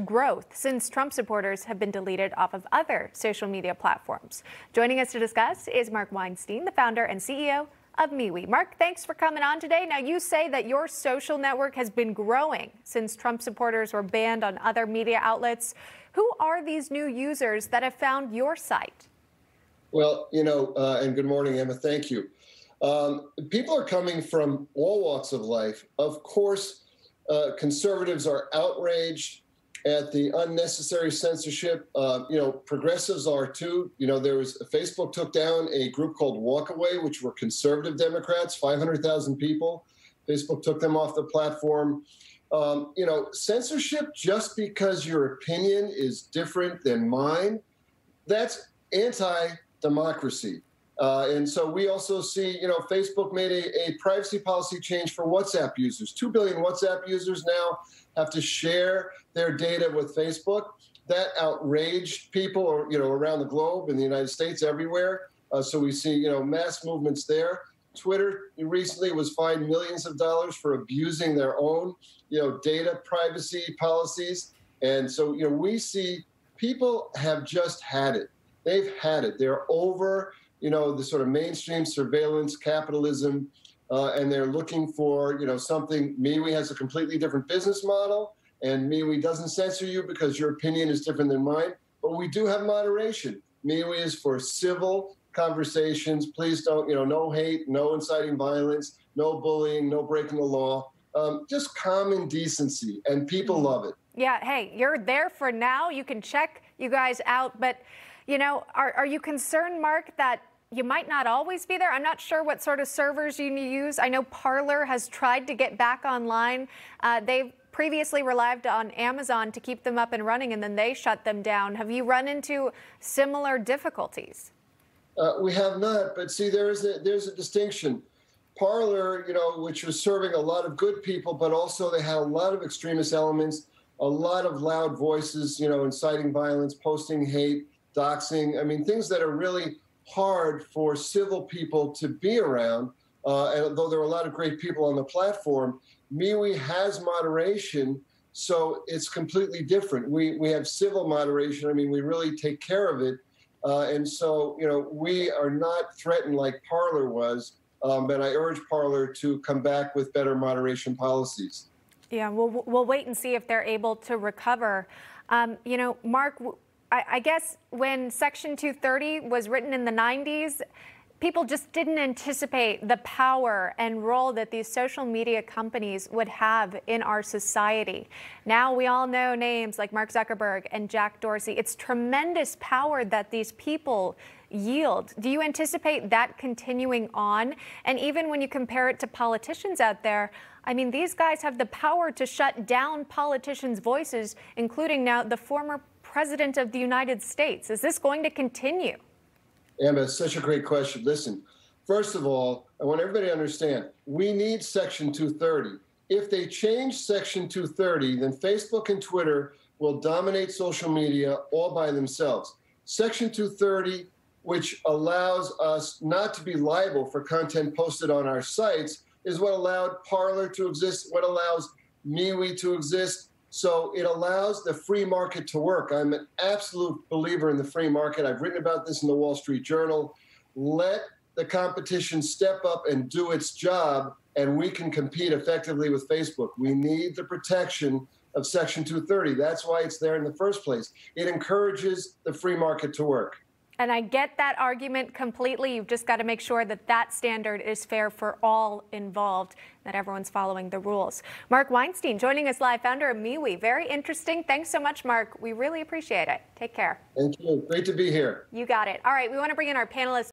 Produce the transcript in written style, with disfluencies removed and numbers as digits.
growth since Trump supporters have been deleted off of other social media platforms. Joining us to discuss is Mark Weinstein, the founder and CEO of MeWe. Mark, thanks for coming on today. Now, you say that your social network has been growing since Trump supporters were banned on other media outlets. Who are these new users that have found your site? Well, and good morning, Emma. Thank you. People are coming from all walks of life. Of course, conservatives are outraged at the unnecessary censorship. Progressives are too. Facebook took down a group called Walkaway, which were conservative Democrats, 500,000 people. Facebook took them off the platform. Censorship just because your opinion is different than mine, that's anti-democracy. And so we also see, Facebook made a privacy policy change for WhatsApp users. 2 billion WhatsApp users now have to share their data with Facebook. That outraged people, around the globe, in the United States, everywhere. So we see, mass movements there. Twitter recently was fined millions of dollars for abusing their own, data privacy policies. And so, we see people have just had it. They've had it. They're over the sort of mainstream surveillance capitalism, and they're looking for, something. MeWe has a completely different business model, and MeWe doesn't censor you because your opinion is different than mine, but we do have moderation. MeWe is for civil conversations. Please don't, no hate, no inciting violence, no bullying, no breaking the law, just common decency, and people love it. Yeah, hey, you're there for now. You can check you guys out, but, are you concerned, Mark, that you might not always be there? I'm not sure what sort of servers you use. I know Parler has tried to get back online. They've previously relied on Amazon to keep them up and running, and then they shut them down. Have you run into similar difficulties? We have not, but see, there's a distinction. Parler, which was serving a lot of good people, but also they had a lot of extremist elements, a lot of loud voices, inciting violence, posting hate, doxing. I mean, things that are really hard for civil people to be around. And though there are a lot of great people on the platform, MeWe has moderation, so it's completely different. We have civil moderation. I mean, we really take care of it. And so, we are not threatened like Parler was, but I urge Parler to come back with better moderation policies. Yeah, we'll wait and see if they're able to recover. Mark, I guess when Section 230 was written in the 90s, people just didn't anticipate the power and role that these social media companies would have in our society. Now we all know names like Mark Zuckerberg and Jack Dorsey. It's tremendous power that these people yield. Do you anticipate that continuing on? And even when you compare it to politicians out there, I mean, these guys have the power to shut down politicians' voices, including now the former President of the United States. Is this going to continue? Emma, such a great question. Listen, first of all, I want everybody to understand, we need Section 230. If they change Section 230, then Facebook and Twitter will dominate social media all by themselves. Section 230, which allows us not to be liable for content posted on our sites, is what allowed Parler to exist, what allows MeWe to exist. So it allows the free market to work. I'm an absolute believer in the free market. I've written about this in the Wall Street Journal. Let the competition step up and do its job, and we can compete effectively with Facebook. We need the protection of Section 230. That's why it's there in the first place. It encourages the free market to work. And I get that argument completely. You've just got to make sure that that standard is fair for all involved, that everyone's following the rules. Mark Weinstein joining us live, founder of MeWe. Very interesting. Thanks so much, Mark. We really appreciate it. Take care. Thank you. Great to be here. You got it. All right, we want to bring in our panelists.